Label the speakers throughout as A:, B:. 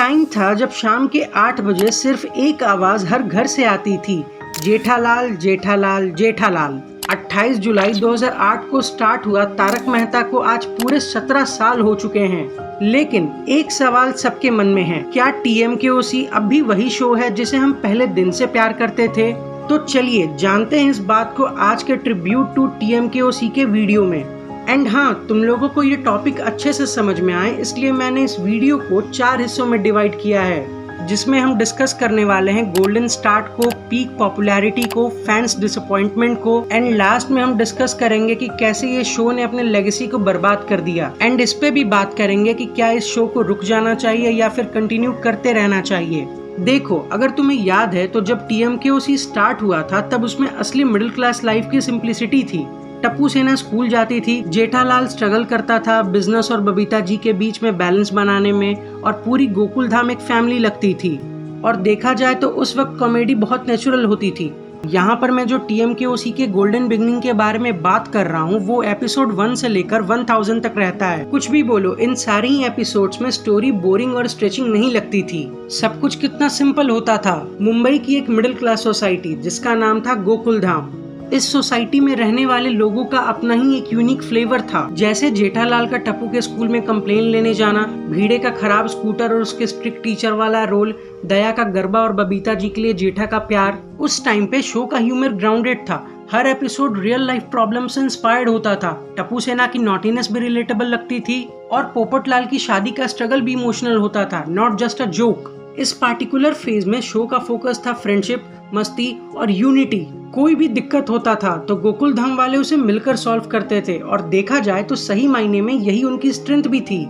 A: Time था जब शाम के 8 बजे सिर्फ एक आवाज हर घर से आती थी, जेठालाल जेठालाल जेठालाल। 28 जुलाई 2008 को स्टार्ट हुआ तारक मेहता को आज पूरे 17 साल हो चुके हैं। लेकिन एक सवाल सबके मन में है, क्या TMKOC अब भी वही शो है जिसे हम पहले दिन से प्यार करते थे? तो चलिए जानते हैं इस बात को आज के ट्रिब्यूट टू TMKOC के वीडियो में। एंड हाँ, तुम लोगों को ये टॉपिक अच्छे से समझ में आए इसलिए मैंने इस वीडियो को 4 हिस्सों में डिवाइड किया है, जिसमें हम डिस्कस करने वाले हैं गोल्डन स्टार्ट को, पीक पॉपुलैरिटी को, फैंस डिसअपॉइंटमेंट को, एंड लास्ट में हम डिस्कस करेंगे कि कैसे ये शो ने अपने लेगेसी को बर्बाद कर दिया। एंड इस पे भी बात करेंगे कि क्या इस शो को रुक जाना चाहिए या फिर कंटिन्यू करते रहना चाहिए। देखो, अगर तुम्हें याद है तो जब TMKOC स्टार्ट हुआ था तब उसमें असली मिडिल क्लास लाइफ की सिंप्लिसिटी थी। टप्पू सेना स्कूल जाती थी, जेठालाल स्ट्रगल करता था बिजनेस और बबीता जी के बीच में बैलेंस बनाने में, और पूरी गोकुल धाम एक फैमिली लगती थी। और देखा जाए तो उस वक्त कॉमेडी बहुत नेचुरल होती थी। यहाँ पर मैं जो TMKOC के गोल्डन बिगनिंग के बारे में बात कर रहा हूँ वो एपिसोड 1 से लेकर 1000 तक रहता है। कुछ भी बोलो, इन सारे ही एपिसोड्स में स्टोरी बोरिंग और स्ट्रेचिंग नहीं लगती थी। सब कुछ कितना सिंपल होता था। मुंबई की एक मिडिल क्लास सोसाइटी जिसका नाम था गोकुल धाम। इस सोसाइटी में रहने वाले लोगों का अपना ही एक यूनिक फ्लेवर था, जैसे जेठालाल का टप्पू के स्कूल में कंप्लेन लेने जाना, भीड़े का खराब स्कूटर और उसके स्ट्रिक्ट टीचर वाला रोल, दया का गरबा और बबीता जी के लिए जेठा का प्यार। उस टाइम पे शो का ह्यूमर ग्राउंडेड था। हर एपिसोड रियल लाइफ प्रॉब्लम से इंस्पायर्ड होता था। टप्पू सेना की नॉटीनेस भी रिलेटेबल लगती थी और पोपटलाल की शादी का स्ट्रगल भी इमोशनल होता था, नॉट जस्ट अ जोक। इस पार्टिकुलर फेज में शो का फोकस था फ्रेंडशिप, मस्ती और यूनिटी। कोई भी दिक्कत होता था तो गोकुल धाम वाले उसे मिलकर सॉल्व करते थे, और देखा जाए तो सही मायने में यही उनकी स्ट्रेंथ भी थी,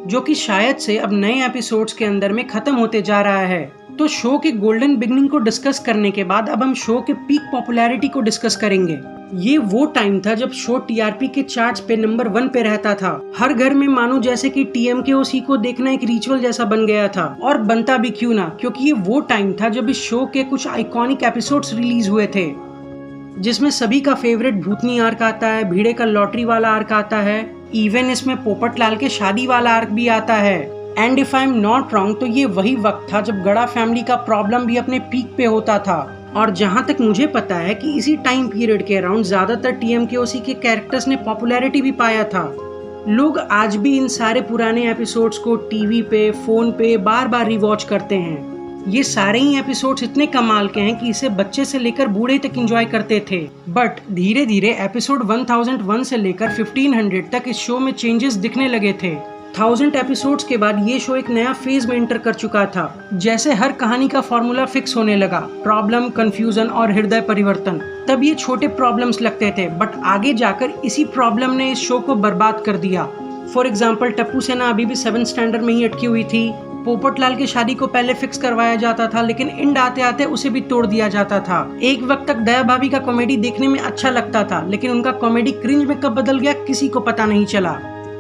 A: जो कि शायद से अब नए एपिसोड्स के अंदर में खत्म होते जा रहा है। तो शो के गोल्डन बिगनिंग को डिस्कस करने के बाद अब हम शो के पीक पॉपुलैरिटी को डिस्कस करेंगे। ये वो टाइम था जब शो TRP के चार्ट्स पे नंबर 1 पे रहता था। हर घर में मानो जैसे कि TMKOC को देखना एक रिचुअल जैसा बन गया था, और बनता भी क्यों ना, क्योंकि ये वो टाइम था जब इस शो के कुछ आइकॉनिक एपिसोड्स रिलीज हुए थे, जिसमें सभी का फेवरेट भूतनी आर्क आता है, भीड़े का लॉटरी वाला आर्क आता है, इवन इसमें पोपटलाल के शादी वाला आर्क भी आता है। And if I am not wrong तो ये वही वक्त था जब गड़ा फैमिली का प्रॉब्लम भी अपने पीक पे होता था। और जहां तक मुझे पता है कि इसी टाइम पीरियड के अराउंड ज्यादातर TMKOC के कैरेक्टर्स ने पॉपुलैरिटी भी पाया था। लोग आज भी इन सारे पुराने एपिसोड्स को टीवी पे, फोन पे बार बार रिवॉच करते हैं। ये सारे ही एपिसोड्स इतने कमाल के हैं कि इसे बच्चे से लेकर बूढ़े तक एंजॉय करते थे। बट धीरे धीरे एपिसोड 1001 से लेकर 1500 तक इस शो में चेंजेस दिखने लगे थे। 1000 एपिसोड्स के बाद ये शो एक नया फेज में एंटर कर चुका था। जैसे हर कहानी का फॉर्मूला फिक्स होने लगा, प्रॉब्लम, कंफ्यूजन और हृदय परिवर्तन। तब ये छोटे प्रॉब्लम्स लगते थे, बट आगे जाकर इसी प्रॉब्लम ने इस शो को बर्बाद कर दिया। फॉर एग्जाम्पल, टप्पू सेना अभी भी 7th स्टैंडर्ड में ही अटकी हुई थी। पोपटलाल की शादी को पहले फिक्स करवाया जाता था, लेकिन एंड आते आते उसे भी तोड़ दिया जाता था। एक वक्त तक दया भाभी का कॉमेडी देखने में अच्छा लगता था, लेकिन उनका कॉमेडी क्रिंज में कब बदल गया किसी को पता नहीं चला।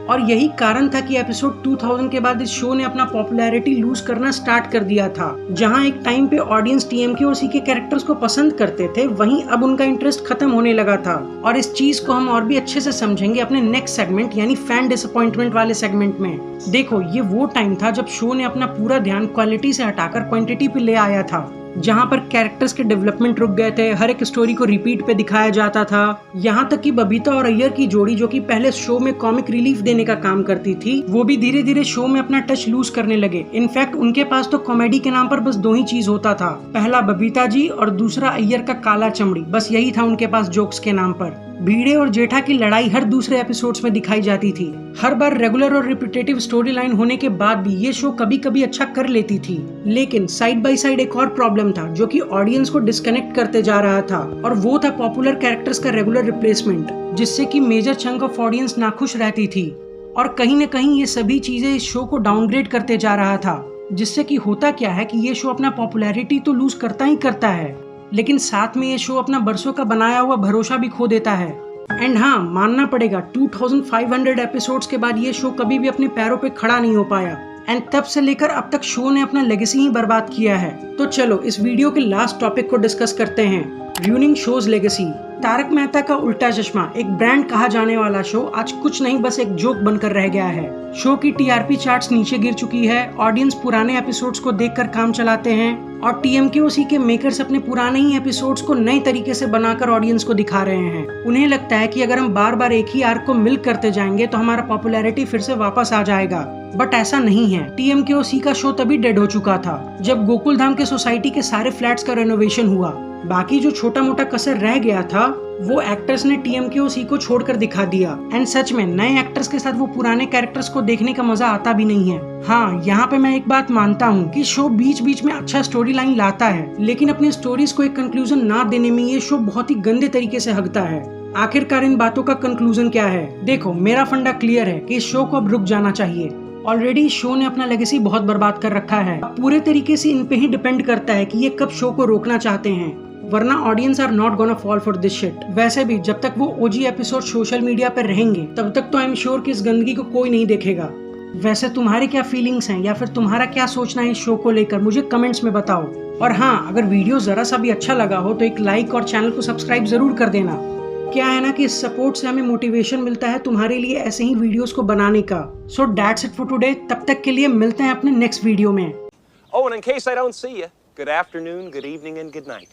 A: और यही कारण था कि एपिसोड 2000 के बाद इस शो ने अपना पॉपुलैरिटी लूज करना स्टार्ट कर दिया था। जहां एक टाइम पे ऑडियंस TMKOC के कैरेक्टर्स को पसंद करते थे, वहीं अब उनका इंटरेस्ट खत्म होने लगा था। और इस चीज को हम और भी अच्छे से समझेंगे अपने नेक्स्ट सेगमेंट यानी फैन डिसअपॉइंटमेंट वाले सेगमेंट में। देखो, ये वो टाइम था जब शो ने अपना पूरा ध्यान क्वालिटी से हटाकर क्वांटिटी पे ले आया था, जहां पर कैरेक्टर्स के डेवलपमेंट रुक गए थे, हर एक स्टोरी को रिपीट पे दिखाया जाता था। यहां तक कि बबीता और अय्यर की जोड़ी, जो कि पहले शो में कॉमिक रिलीफ देने का काम करती थी, वो भी धीरे धीरे शो में अपना टच लूज करने लगे। इनफैक्ट उनके पास तो कॉमेडी के नाम पर बस 2 ही चीज होता था, पहला बबीता जी और दूसरा अय्यर का काला चमड़ी। बस यही था उनके पास जोक्स के नाम पर। भीड़े और जेठा की लड़ाई हर दूसरे एपिसोड्स में दिखाई जाती थी। हर बार रेगुलर और रिपीटेटिव स्टोरी लाइन होने के बाद भी ये शो कभी कभी अच्छा कर लेती थी, लेकिन साइड बाय साइड एक और प्रॉब्लम था जो कि ऑडियंस को डिस्कनेक्ट करते जा रहा था, और वो था पॉपुलर कैरेक्टर्स का रेगुलर रिप्लेसमेंट, जिससे कि मेजर चंक ऑफ ऑडियंस नाखुश रहती थी। और कहीं न कहीं ये सभी चीजें इस शो को डाउनग्रेड करते जा रहा था, जिससे कि होता क्या है कि ये शो अपना पॉपुलैरिटी तो लूज करता ही करता है, लेकिन साथ में ये शो अपना बरसों का बनाया हुआ भरोसा भी खो देता है। एंड हाँ, मानना पड़ेगा 2500 एपिसोड्स के बाद ये शो कभी भी अपने पैरों पे खड़ा नहीं हो पाया, एंड तब से लेकर अब तक शो ने अपना लेगेसी ही बर्बाद किया है। तो चलो इस वीडियो के लास्ट टॉपिक को डिस्कस करते हैं, ruining shows legacy. Taarak Mehta Ka Ooltah चश्मा, एक ब्रांड कहा जाने वाला शो आज कुछ नहीं बस एक जोक बनकर रह गया है। शो की टीआरपी चार्ट्स नीचे गिर चुकी है, ऑडियंस पुराने एपिसोड्स को देखकर काम चलाते हैं और टीएमकेओसी के मेकर्स अपने पुराने ही एपिसोड्स को नए तरीके से बनाकर ऑडियंस को दिखा रहे हैं। उन्हें लगता है कि अगर हम बार बार एक ही आर्क को मिल्क करते जाएंगे तो हमारा पॉपुलैरिटी फिर से वापस आ जाएगा, बट ऐसा नहीं है। टीएमकेओसी का शो तभी डेड हो चुका था जब गोकुल धाम के सोसाइटी के सारे फ्लैट्स का रेनोवेशन हुआ। बाकी जो छोटा मोटा कसर रह गया था वो एक्टर्स ने टीएमकेओसी को छोड़कर दिखा दिया। एंड सच में नए एक्टर्स के साथ वो पुराने कैरेक्टर्स को देखने का मजा आता भी नहीं है। हाँ, यहाँ पे मैं एक बात मानता हूँ कि शो बीच बीच में अच्छा स्टोरी लाइन लाता है, लेकिन अपनी स्टोरीज को एक कंक्लूजन ना देने में ये शो बहुत ही गंदे तरीके से हकता है। आखिरकार इन बातों का कंक्लूजन क्या है? देखो, मेरा फंडा क्लियर है कि इस शो को अब रुक जाना चाहिए। ऑलरेडी शो ने अपना लेगेसी बहुत बर्बाद कर रखा है। पूरे तरीके से इन पे ही डिपेंड करता है कि ये कब शो को रोकना चाहते हैं, वरना audience are not gonna fall for this shit. वैसे भी जब तक वो ओजी एपिसोड सोशल मीडिया पर रहेंगे तब तक तो आई एम श्योर कि इस गंदगी को कोई नहीं देखेगा। वैसे तुम्हारे क्या फीलिंग्स हैं या फिर तुम्हारा क्या सोचना है इस शो को लेकर, मुझे कमेंट्स में बताओ। और हाँ, अगर वीडियो जरा सा भी अच्छा लगा हो तो एक लाइक और चैनल को सब्सक्राइब जरूर कर देना। क्या है ना कि इस सपोर्ट से हमें मोटिवेशन मिलता है तुम्हारे लिए ऐसे ही वीडियोस को बनाने का। So that's it for today. तब तक के लिए मिलते हैं अपने नेक्स्ट वीडियो में।
B: Oh, and in case I don't see you, good afternoon, good evening, and good night.